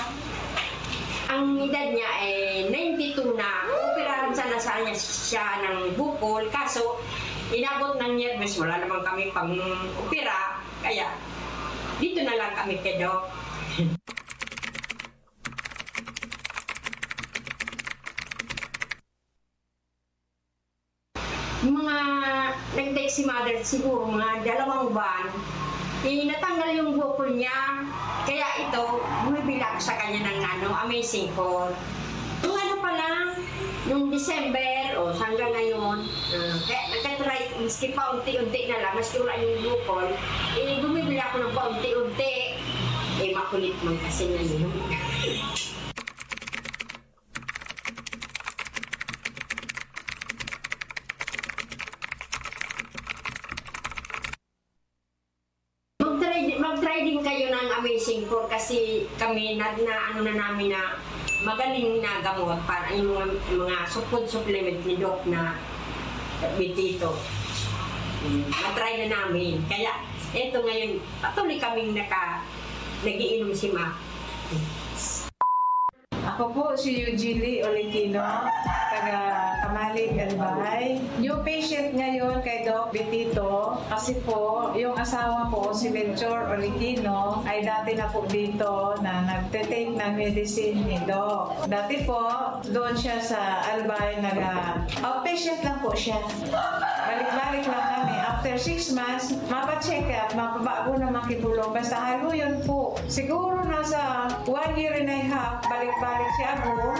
Ang edad niya ay 92 na. Operahan sana sa niya siya ng bukol. Kaso, inabot ng nervous. Wala naman kami pang opera. Kaya, dito na lang kami kay Doc. Mga nag-take si mother siguro mga 2 buwan. Natanggal yung bukol niya. Kaya ito, bumibili ako sa kanya ng amazing for. Yung ano pa lang, yung December, hanggang ngayon, kaya nagka-try, maski pa unti-unti na lang, maski wala yung bukol, bumibili ako ng paunti-unti. Makulit man kasi ngayon. Mag-try din kayo ng amazing for kasi kami ano na namin na magaling na gamot para yung mga supplement ni Doc na bitito. Mag-try na namin. Kaya eto ngayon, patuloy kaming nagiinom si Ma. Ako po si Eugenie Olentino, taga Kamalig, Albay. Yung patient ngayon kay Doc Betito, kasi po yung asawa ko si Melchor Olentino ay dati na po dito na nagte-take ng medicine ni Doc. Dati po, doon siya sa Albay, outpatient lang po siya. Balik-balik lang kami. After 6 months, mapacheck up, mapabago na makibulong. Basta halo yun po. Siguro nasa 1 year and a half, balik-balik si Ago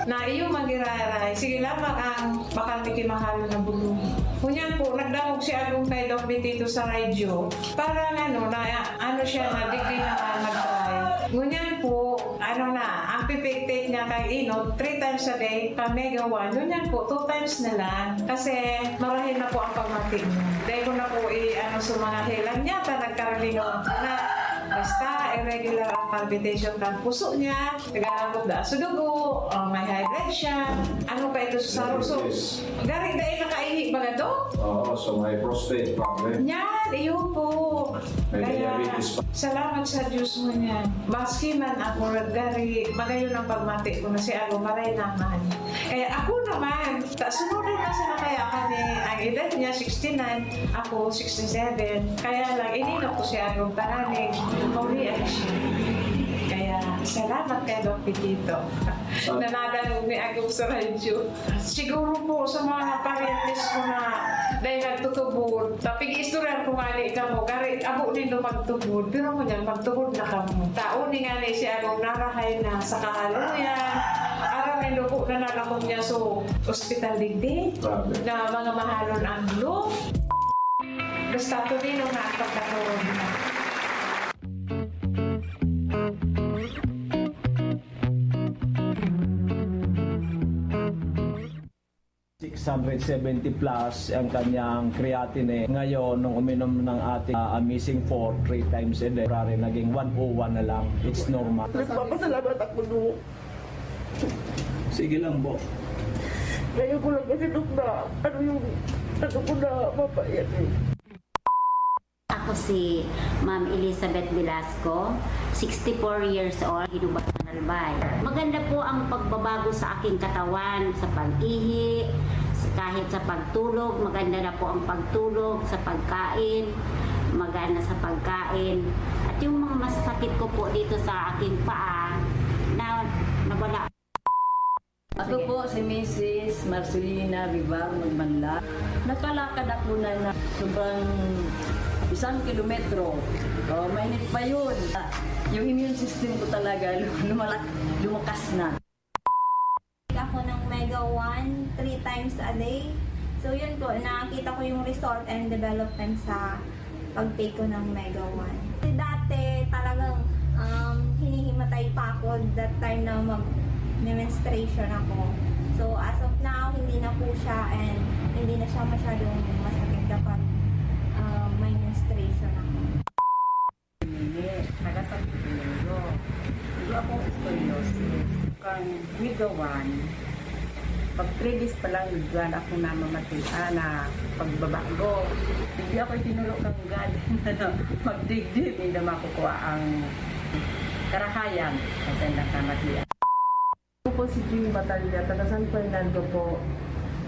na iyo magiraray. Sige lamang ang bakal mikimahalo na bulong. Kunyan po, nagdamog si Agong kay Doc Betito sa radyo. Parang na siya na degree na mag-try. Ngunyan po, ang pipik-take niya kay Ino, 3 times a day, pa Mega 1. Ngunyan po, 2 times na lang. Kasi marahil na po ang pagmatik niya. Dahil ko na po sa mga helang niya, nagkaralingon na basta irregular ang palpitation ng puso niya, nag-aabot na sa dugo, may high blood siya, ano pa ito sa sarong. So, garing dahil nakaihi ba na to? Oo, so may prostate problem. Yan, iyo po. May Kaya, diabetes pa. salamat sa Diyos mo niyan. Baski man ako, gari, magayon ang pagmati ko na si Ago, maray naman. Kaya ako naman, sunodin na sila kaya kami, ang edad niya 69, ako 67. Kaya lang, ininok ko si Ago paranig, paulian siya. Kaya, salamat kay Doc Pitito. Nanadalog ni Agong sa radyo. Siguro po sa mga parientes ko na dahil nagtutubod. Tapig istoryan kung mali ka mo, gari, abo din do magtubod. Pero mo niyan, magtubod na ka mo. Taon ni nga ni si Agong narahay na sa kahaluyan. Araw may lupo na nalamog niya so hospital digdi na mga mahalon ang lo. Basta ito din ang nakapagkakaroon na. 670 plus ang kanyang creatinine. Ngayon, nung uminom ng ating Amazing 4 3 times a day, naging 101 na lang. It's normal. Nagpapasalamat ako doon. Sige lang, Bo. Ngayon ko lang kasi doon na, ano ko na mapayat eh. Ako si Ma'am Elizabeth Velasco, 64 years old, Ginubat Manalbay. Maganda po ang pagbabago sa aking katawan, sa pag-ihi, kahit sa pagtulog. Maganda na po ang pagtulog, sa pagkain, maganda sa pagkain. At yung mga masakit ko po dito sa aking paa, na nawala. Ako po si Mrs. Marcelina Vivar Magmanla. Nakalakad ako na sobrang 1 kilometro. Mainit pa yun. Yung immune system ko talaga lumakas na. Ako ng Mega 1 3 times a day. So yun po, nakita ko yung result and development sa pag-take ko ng Mega 1. Kasi dati talagang hinihimatay pa ako that time na menstruation ako. So as of now, hindi na po siya and hindi na siya masyadong masakit kapag may menstruation ako. Nagasakit ko yun. Ito akong scoliosis. Kang Mega 1, pag 3 days pa lang, nagwan ako na mamatian na pagbabago. Hindi ako tinulog kang galing na magdigdig. Hindi na makukuha ang karahayan kasi nakamatian. Ako po si Jimmy Batalya, taga San Fernando po.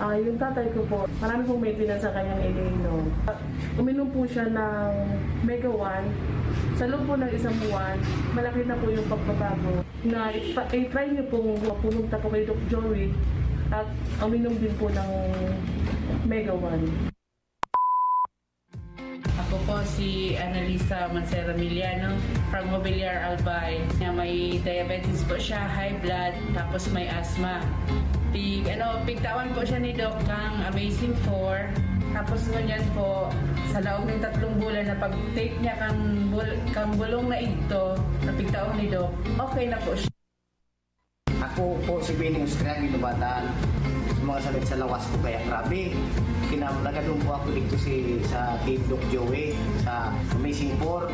Yung tatay ko po, marami pong maintenance sa kanyang iniinom. Uminom po siya ng Mega 1. Sa loob po ng isang buwan, malaki na po yung pagbabago. Na i-try niyo pong pumunta po kay Doc Joey at uminom din po ng Mega 1. Ako po si Annalisa Mancera Miliano from Mobiliar Albay. May diabetes po siya, high blood, tapos may asthma. Pigtawan po siya ni Doc ng Amazing 4. Tapos ngunyan po, sa loob ng 3 bulan na pag-take niya kang bulong na ito, na pigtaon ni Doc, okay na po siya. Ako po si Benny Austrian, Ginubatan. Mga sakit sa lawas ko kaya grabe. Nagadun po ako dito sa Team Doc Joey sa Amazing 4.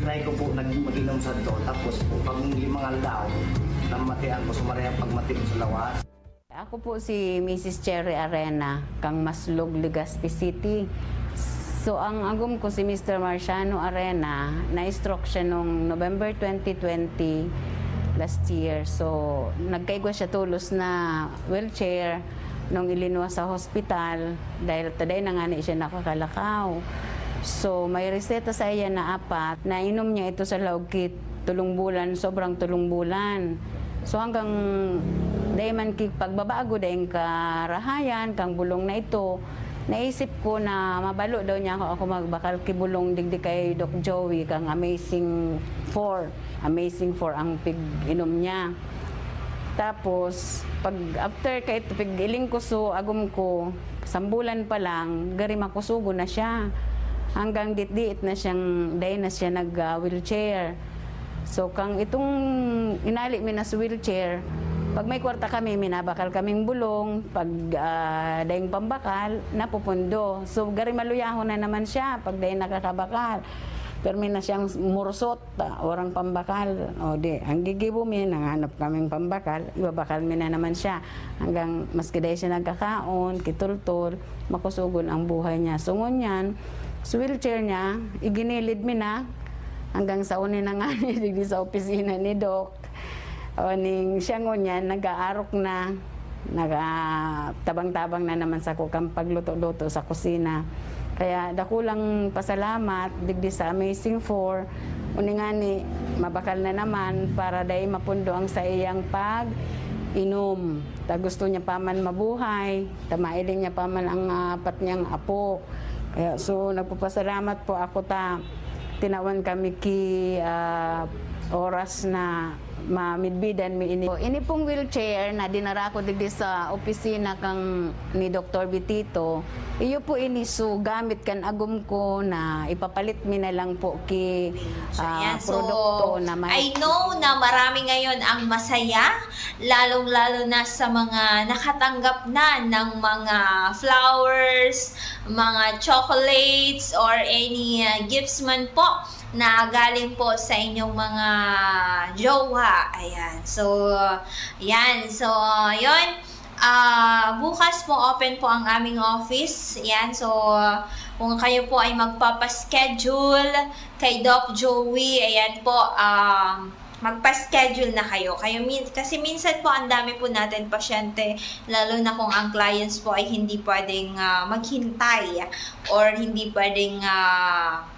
Try ko po mag-inom sa to. Tapos po pag 5 aldaw, namatian ko sumaraya pagmati ko sa lawas. Ako po si Mrs. Cherry Arena, kang Maslog, Legazpi City. So ang agom ko si Mr. Marciano Arena, na-stroke siya noong November 2020 last year. So nagkaigwa siya tulos na wheelchair nung ilinuwa sa hospital dahil today na nga siya nakakalakaw. So may reseta sa iya na 4, na inom niya ito sa laugkit 3 bulan, sobrang 3 bulan. So hanggang dahil man pagbabago dahil karahayan, kang bulong na ito, naisip ko na mabalo daw niya ako magbakal kibulong digdi kay Doc Joey, kang Amazing 4. Amazing 4 ang pig-inom niya. Tapos, pag after kay pig-iling ko so agum ko, 1 bulan pa lang, gari makusugo na siya. Hanggang dit-diit na siyang, dahil na siya nag-wheelchair. So, kang itong inali mi na sa wheelchair, pag may kwarta kami, minabakal kaming bulong, pag dahing pambakal, napupundo. So, gari maluyahon na naman siya pag dahing nakakabakal. Permi na siyang mursot, orang pambakal. O di, ang gigibo mi, nanganap kaming pambakal, ibabakal mi na naman siya. Hanggang maski dahil siya nagkakaon, kitultol, makusugon ang buhay niya. So ngunyan, sa wheelchair niya, iginilid mi na, hanggang sa unin na nga di sa opisina ni Doc. O ning siya ngunyan, nag-aarok na, tabang-tabang na naman sa kukang pagluto-luto sa kusina. Kaya dakulang pasalamat digdi sa Amazing 4 uningani mabakal na naman para dai mapundo ang sa iyang pag inom. Ta gusto niya pa man mabuhay, ta mailing niya pa man ang apat niyang apo. Kaya so nagpapasalamat po ako ta tinawan kami ki oras na mamidbidan mi ini. Ini pong wheelchair na dinara ko digdi sa opisina kang ni Dr. Bitito. Iyo po ini so gamit kan agum ko na ipapalit mi na lang po ki produkto na may. I know na marami ngayon ang masaya, lalong-lalo na sa mga nakatanggap na ng mga flowers, mga chocolates, or any gifts man po na galing po sa inyong mga jowa. Ayan. So, yan. So, yun. Bukas po open po ang aming office. Yan. So, kung kayo po ay magpapaschedule kay Doc Joey, ayan po, magpa-schedule na kayo. Kasi minsan po ang dami po natin pasyente, lalo na kung ang clients po ay hindi pwedeng maghintay or hindi pwedeng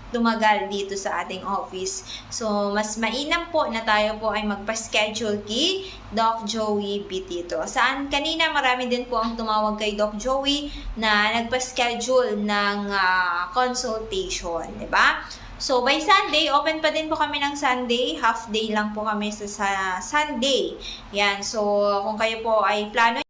tumagal dito sa ating office. So, mas mainam po na tayo po ay magpa-schedule kay Doc Joey Bitito. Saan kanina marami din po ang tumawag kay Doc Joey na nagpa-schedule ng consultation, di ba? So, by Sunday, open pa din po kami ng Sunday. Half day lang po kami sa Sunday. Yan. So, kung kayo po ay plano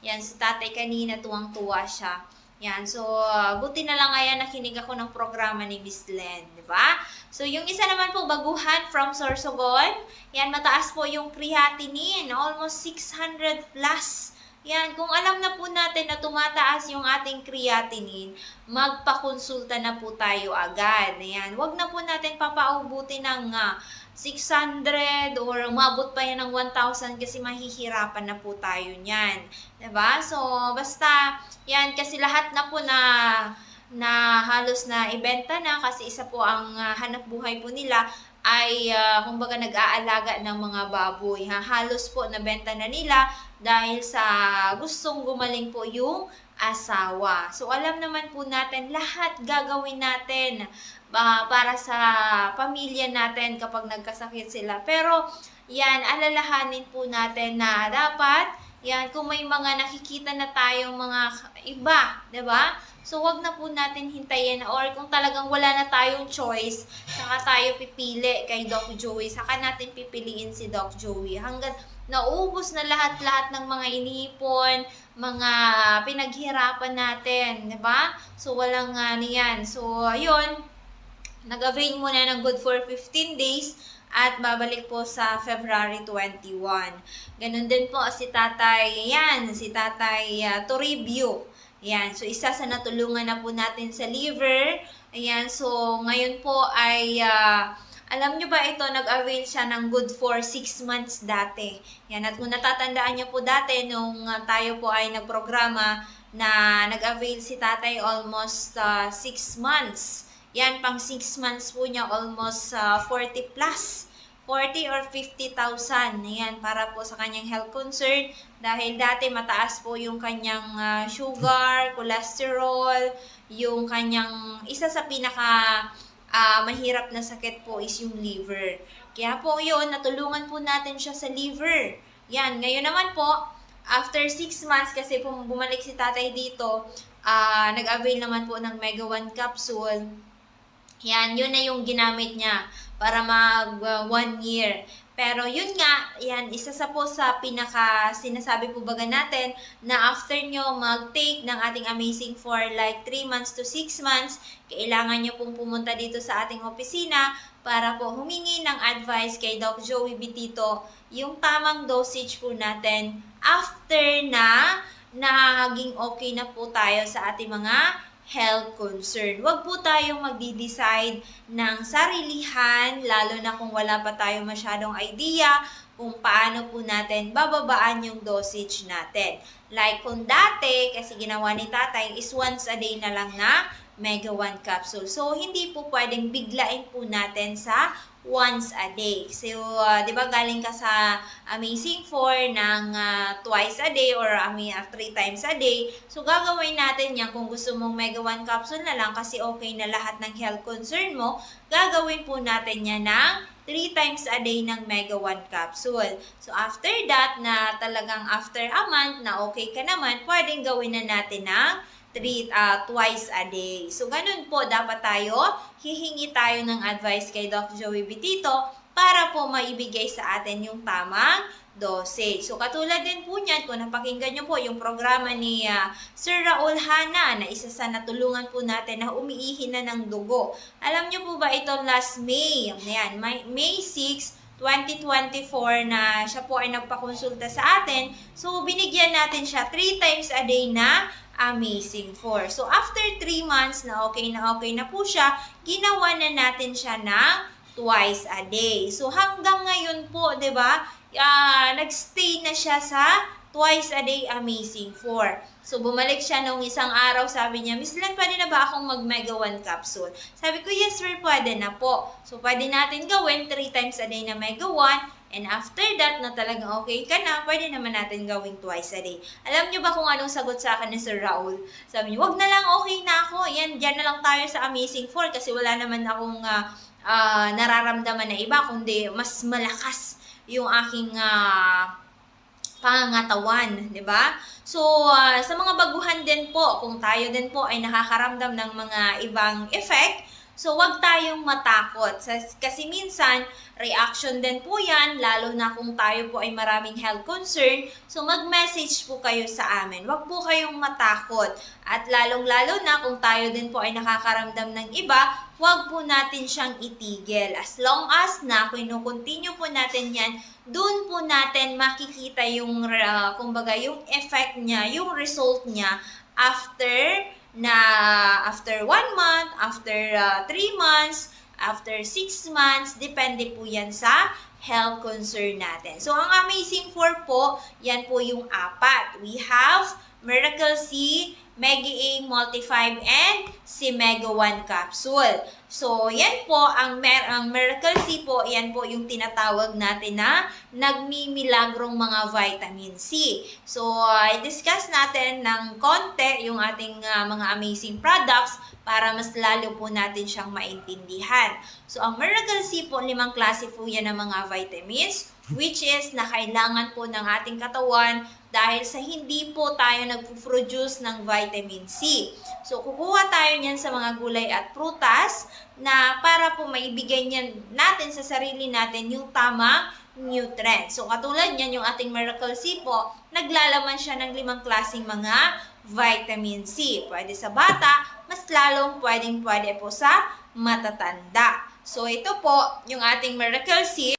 yan, si tatay kanina tuwang-tuwa siya. Yan, so, buti na lang ngayon nakinig ako ng programa ni Miss Len, di ba? So, yung isa naman po, baguhan from Sorsogon. Yan, mataas po yung creatinine, almost 600 plus. Yan, kung alam na po natin na tumataas yung ating creatinine, magpakonsulta na po tayo agad. Yan, wag na po natin papaubutin ng 600 or umabot pa yan ng 1,000 kasi mahihirapan na po tayo niyan. Diba? So, basta yan kasi lahat na po na halos na ibenta na kasi isa po ang hanap buhay po nila ay kumbaga nag-aalaga ng mga baboy. Halos po nabenta na nila dahil sa gustong gumaling po yung asawa. So, alam naman po natin lahat gagawin natin para sa pamilya natin kapag nagkasakit sila. Pero, yan, alalahanin po natin na dapat, yan, kung may mga nakikita na tayong mga iba, diba? So, wag na po natin hintayin or kung talagang wala na tayong choice, saka tayo pipili kay Doc Joey, saka natin pipiliin si Doc Joey. Hanggang naubos na lahat-lahat ng mga iniipon, mga pinaghirapan natin, diba? So, walang niyan. So, ayun, nag-avail muna ng good for 15 days at babalik po sa February 21. Ganun din po si Tatay, yan, si Tatay Toribio. Yan, so isa sa natulungan na po natin sa liver. Ayan, so ngayon po ay Alam nyo ba ito, nag-avail siya ng good for 6 months dati. Yan, at kung natatandaan nyo po dati, nung tayo po ay nagprograma na nag-avail si tatay almost 6 months. Yan, pang 6 months po niya almost 40 plus. 40 or 50,000. Yan, para po sa kanyang health concern. Dahil dati mataas po yung kanyang sugar, cholesterol, yung kanyang, isa sa pinaka mahirap na sakit po is yung liver. Kaya po yun, natulungan po natin siya sa liver. Yan, ngayon naman po, after 6 months, kasi bumalik si tatay dito, nag-avail naman po ng Mega 1 capsule. Yan, yun na yung ginamit niya para mag 1 year. Pero yun nga, yan, isa sa po sa pinaka sinasabi po baga natin na after nyo mag-take ng ating Amazing for like 3 months to 6 months, kailangan nyo pong pumunta dito sa ating opisina para po humingi ng advice kay Doc Joey Bitito yung tamang dosage po natin after na naging okay na po tayo sa ating mga health concern. Huwag po tayong magdi-decide ng sarilihan, lalo na kung wala pa tayong masyadong idea kung paano po natin bababaan yung dosage natin. Like kung dati, kasi ginawa ni tatay, is once a day na lang na Mega 1 capsule. So, hindi po pwedeng biglain po natin sa once a day. So, di ba galing ka sa Amazing 4 ng twice a day or 3 times a day. So, gagawin natin yan kung gusto mong Mega 1 capsule na lang kasi okay na lahat ng health concern mo. Gagawin po natin yan ng 3 times a day ng Mega 1 capsule. So, after that, na talagang after a month na okay ka naman, pwedeng gawin na natin ng twice a day. So, ganun po, dapat hihingi tayo ng advice kay Doc Joey Bitito para po maibigay sa atin yung tamang dosage. So, katulad din po niyan, kung napakinggan nyo po yung programa ni Sir Raul Hana na isa sa natulungan po natin na umiihi na ng dugo. Alam nyo po ba ito last May? Ayan, May 6, 2024 na siya po ay nagpakonsulta sa atin. So, binigyan natin siya 3 times a day na Amazing 4. So, after 3 months na okay na po siya, ginawa na natin siya ng twice a day. So, hanggang ngayon po, 'di ba? Nagstay na siya sa twice a day Amazing 4. So, bumalik siya nung isang araw, sabi niya, Miss Len, pwede na ba akong mag-Mega 1 capsule? Sabi ko, yes sir, pwede na po. So, pwede natin gawin 3 times a day na Mega 1. And after that, na talagang okay ka na, pwede naman natin gawing twice a day. Alam niyo ba kung anong sagot sa akin ni Sir Raul? Sabi niyo, wag na lang, okay na ako. Yan, dyan na lang tayo sa Amazing 4 kasi wala naman akong nararamdaman na iba, kundi mas malakas yung aking pangangatawan, di ba? So, sa mga baguhan din po, kung tayo din po ay nakakaramdam ng mga ibang effect, so wag tayong matakot. Kasi minsan, reaction din po yan, lalo na kung tayo po ay maraming health concern. So, mag-message po kayo sa amin. Wag po kayong matakot. At lalong-lalo na kung tayo din po ay nakakaramdam ng iba, wag po natin siyang itigil. As long as na kinukontinue po natin yan, doon po natin makikita yung, kumbaga, yung effect niya, yung result niya after 1 month, after 3 months, after 6 months, depende po yan sa health concern natin. So, ang Amazing 4 po, yan po yung 4. We have Miracle C, Mega A Multi-5, and si Mega 1 capsule. So, yan po, ang Miracle C po, yan po yung tinatawag natin na nagmimilagrong mga vitamin C. So, i-discuss natin ng konti yung ating mga amazing products para mas lalo po natin siyang maintindihan. So, ang Miracle C po, 5 klase po yan ng mga vitamins, which is na kailangan po ng ating katawan dahil sa hindi po tayo nagpo-produce ng vitamin C. So, kukuha tayo niyan sa mga gulay at prutas na para po maibigay niyan natin sa sarili natin yung tamang nutrients. So, katulad niyan, yung ating Miracle C po, naglalaman siya ng 5 klaseng mga vitamin C. Pwede sa bata, mas lalong pwede po sa matatanda. So, ito po, yung ating Miracle C.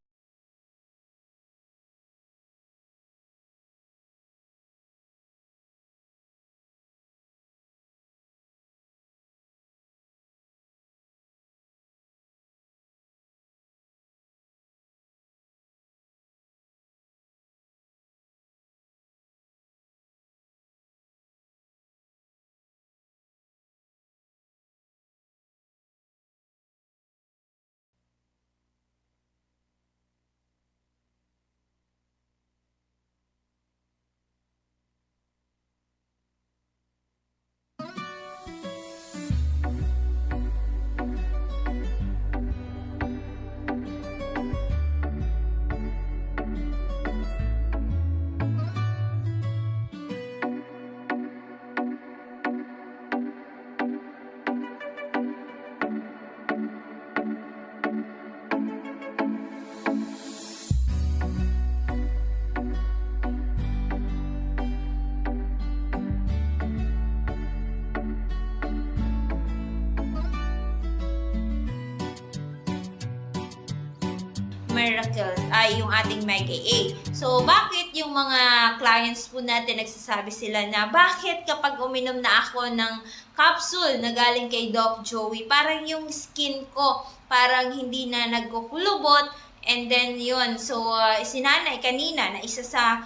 Miracle, ay yung ating Mega A. So, bakit yung mga clients po natin nagsasabi sila na bakit kapag uminom na ako ng capsule na galing kay Doc Joey, parang yung skin ko parang hindi na nagkukulubot, and then yun, so si nanay kanina na isa sa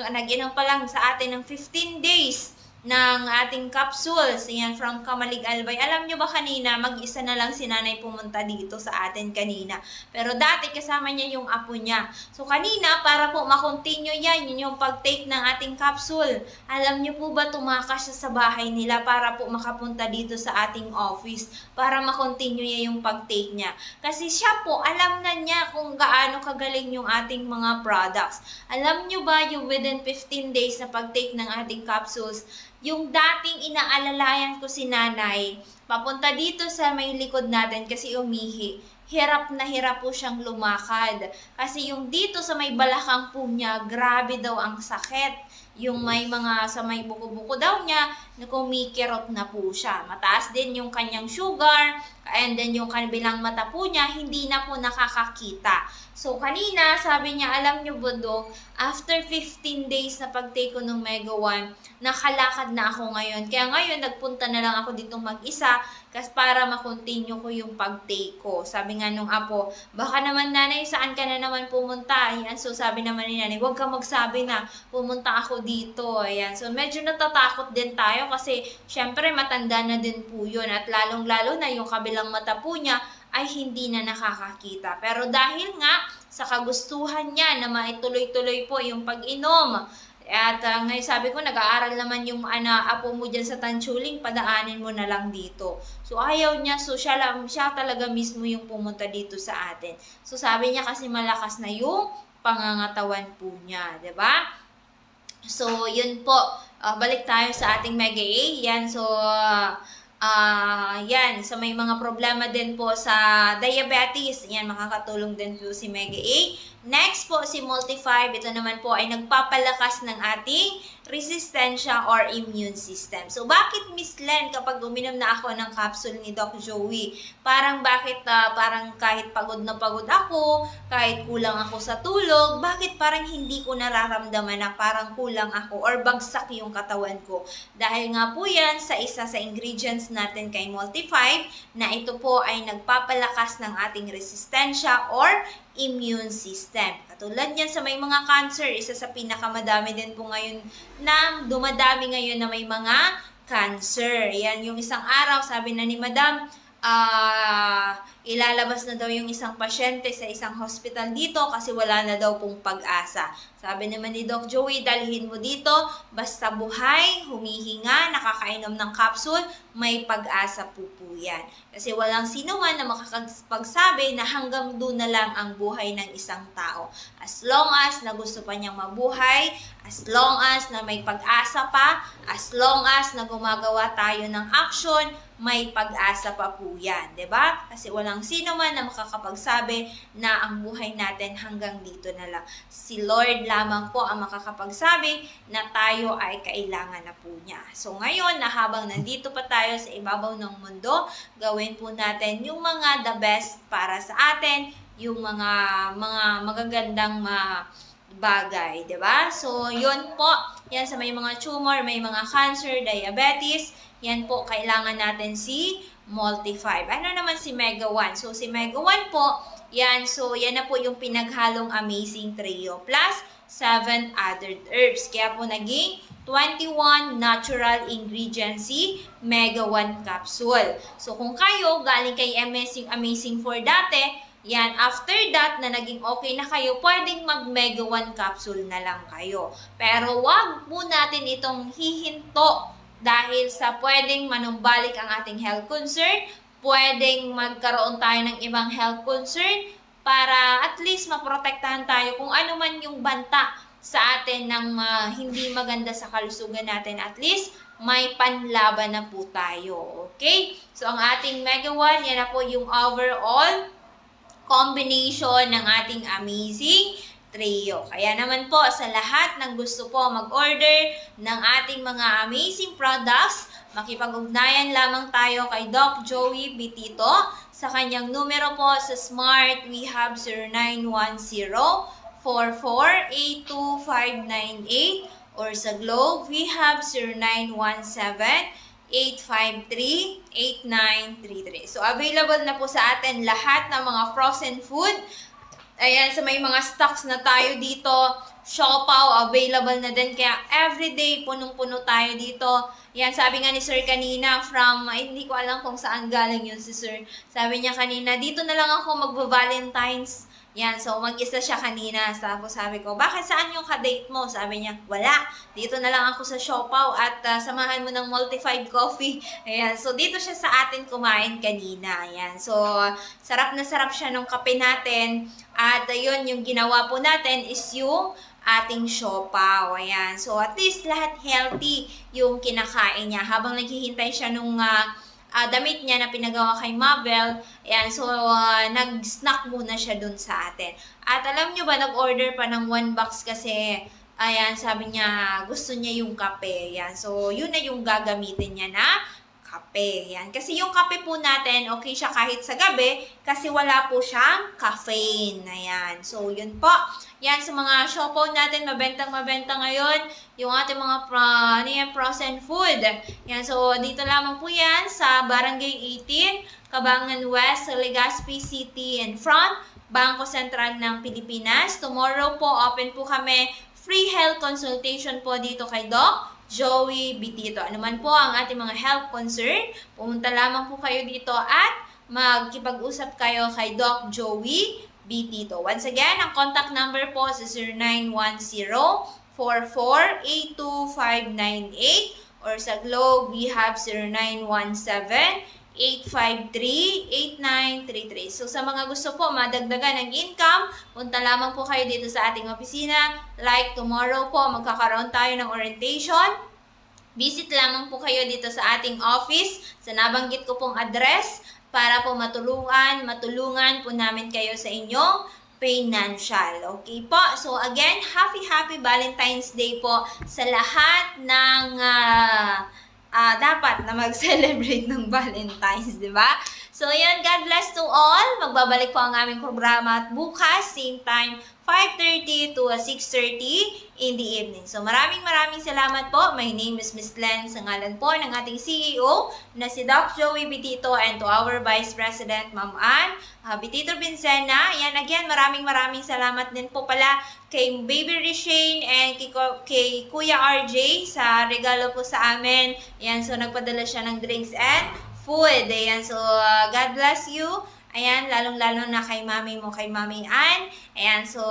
nag-inom pa lang sa atin ng 15 days ng ating capsules, yan, from Kamalig Albay. Alam nyo ba kanina, mag-isa na lang si nanay pumunta dito sa atin kanina. Pero dati kasama niya yung apo niya. So kanina, para po makontinue yan, yun yung pag-take ng ating capsule. Alam nyo po ba, tumakas siya sa bahay nila para po makapunta dito sa ating office, para makontinue niya yung pag-take niya. Kasi siya po, alam na niya kung gaano kagaling yung ating mga products. Alam nyo ba, yung within 15 days na pag-take ng ating capsules, yung dating inaalalayan ko si nanay, papunta dito sa may likod natin kasi umihi, hirap na hirap po siyang lumakad. Kasi yung dito sa may balakang po niya, grabe daw ang sakit. Yung may mga sa may buko-buko daw niya, na kumikirot na po siya. Mataas din yung kanyang sugar, and then yung kabilang mata po niya, hindi na po nakakakita. So, kanina, sabi niya, alam niyo ba, Dok, after 15 days na pag-take ko ng Mega 1, nakalakad na ako ngayon. Kaya ngayon, nagpunta na lang ako dito mag-isa kasi para makontinue ko yung pag-take ko. Sabi nga nung apo, baka naman nanay, saan ka na naman pumunta? Ayan, so sabi naman ni nanay, huwag ka magsabi na pumunta ako dito. Ayan, so medyo natatakot din tayo kasi syempre matanda na din po yun at lalong-lalo na yung kabilang mata po niya ay hindi na nakakakita. Pero dahil nga sa kagustuhan niya na maituloy-tuloy po yung pag-inom, at ngayon sabi ko, nag-aaral naman yung apo mo dyan sa Tanchuling, padaanin mo na lang dito. So ayaw niya, so siya talaga mismo yung pumunta dito sa atin. So sabi niya kasi malakas na yung pangangatawan po niya, 'di ba? So yun po, balik tayo sa ating Mega A. Yan, so yan, so may mga problema din po sa diabetes. Yan, makakatulong din po si Mega A. Next po, si Multi-5. Ito naman po ay nagpapalakas ng ating resistensya or immune system. So, bakit Miss Len, kapag uminom na ako ng capsule ni Doc Joey, parang parang kahit pagod na pagod ako, kahit kulang ako sa tulog, bakit parang hindi ko nararamdaman na parang kulang ako or bagsak yung katawan ko? Dahil nga po yan sa isa sa ingredients natin kay Multi-5 na ito po ay nagpapalakas ng ating resistensya or immune system. Katulad niyan sa may mga cancer, isa sa pinakamadami din po ngayon na dumadami ngayon na may mga cancer. Yan, yung isang araw, sabi na ni Madam, ilalabas na daw yung isang pasyente sa isang hospital dito kasi wala na daw pong pag-asa. Sabi naman ni Doc Joey, dalhin mo dito, basta buhay, humihinga, nakakainom ng capsule, may pag-asa po yan. Kasi walang sino man na makakapagsabi na hanggang doon na lang ang buhay ng isang tao. As long as na gusto pa niyang mabuhay, as long as na may pag-asa pa, as long as na gumagawa tayo ng action, may pag-asa pa po yan, 'di ba? Kasi walang sino man na makakapagsabi na ang buhay natin hanggang dito na lang. Si Lord lamang po ang makakapagsabi na tayo ay kailangan na po niya. So ngayon, na habang nandito pa tayo sa ibabaw ng mundo, gawin po natin yung mga the best para sa atin, yung mga magagandang bagay, 'di ba? So yun po, yan sa may mga tumor, may mga cancer, diabetes, yan po, kailangan natin si Multi-5. Ano naman si Mega 1? So, si Mega 1 po, yan. So, yan na po yung pinaghalong Amazing Trio plus 7 other herbs. Kaya po naging 21 natural ingredients si Mega 1 capsule. So, kung kayo galing kay Amazing 4 dati, yan, after that na naging okay na kayo, pwedeng mag Mega 1 capsule na lang kayo. Pero wag po natin itong hihinto dahil sa pwedeng manumbalik ang ating health concern, pwedeng magkaroon tayo ng ibang health concern para at least maprotektahan tayo kung ano man yung banta sa atin ng hindi maganda sa kalusugan natin. At least may panlaban na po tayo. Okay? So, ang ating Mega 1, yan na po yung overall combination ng ating Amazing Trio. Kaya naman po sa lahat ng gusto po mag-order ng ating mga amazing products, makipag-ugnayan lamang tayo kay Doc Joey Bitito sa kanyang numero po. Sa Smart, we have 0910-4482-598. Or sa Globe, we have 0917-853-8933. So, available na po sa atin lahat ng mga frozen food. Ayan, so may mga stocks na tayo dito. Siopaw, available na din. Kaya everyday, punong-puno tayo dito. Yan, sabi nga ni Sir kanina from, hindi ko alam kung saan galing yun si Sir. Sabi niya kanina, dito na lang ako magba-Valentine's. Yan, so mag-isa siya kanina. Tapos sabi ko, bakit saan yung ka-date mo? Sabi niya, wala. Dito na lang ako sa Siopaw at samahan mo ng Multi-5 coffee. Ayan, so dito siya sa atin kumain kanina. Ayan, so sarap na sarap siya nung kape natin. At ayun, yung ginawa po natin is yung ating siopaw. Ayan, so at least lahat healthy yung kinakain niya. Habang naghihintay siya nung damit niya na pinagawa kay Mabel. Ayan, so nag-snack muna siya dun sa atin. At alam nyo ba, nag-order pa ng 1 box kasi, ayan, sabi niya, gusto niya yung kape. Ayan, so yun na yung gagamitin niya na kape. Ayan, kasi yung kape po natin, okay siya kahit sa gabi, kasi wala po siyang caffeine. Ayan, so yun po. Yan, sa mga siopaw natin, mabentang-mabenta ngayon, yung ating mga frozen food. Yan, so dito lamang po yan sa Barangay 18, Cabangan West, Legazpi City and front, Bangko Sentral ng Pilipinas. Tomorrow po, open po kami, free health consultation po dito kay Doc Joey Bitito. Ano man po ang ating mga health concern, pumunta lamang po kayo dito at magkipag-usap kayo kay Doc Joey Bitito. Once again, ang contact number po sa 0910-4482-598 or sa Globe, we have 0917-853-8933. So, sa mga gusto po madagdagan ng income, punta lamang po kayo dito sa ating opisina. Like tomorrow po, magkakaroon tayo ng orientation. Visit lamang po kayo dito sa ating office, sa nabanggit ko pong address, para po matulungan po namin kayo sa inyong financial. Okay po? So again, happy Valentine's Day po sa lahat ng dapat na mag-celebrate ng Valentine's, di ba? So yan, God bless to all. Magbabalik po ang aming programa at bukas, same time, 5:30 to 6:30 in the evening. So maraming salamat po. My name is Miss Len, sa ngalan po ng ating CEO na si Doc Joey Bitito, and to our Vice President, Ma'am Ann Bitito Vincena. Yan, again, maraming salamat din po pala kay Baby Rishane and kay Kuya RJ sa regalo po sa amin. Yan, so nagpadala siya ng drinks and food. Ayan, so God bless you. Ayan, lalong-lalo na kay mami mo, kay Mami Ann. Ayan, so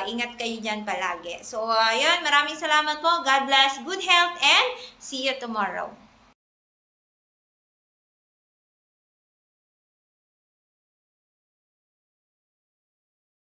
ingat kayo dyan palagi. So, ayun, maraming salamat po. God bless, good health, and see you tomorrow.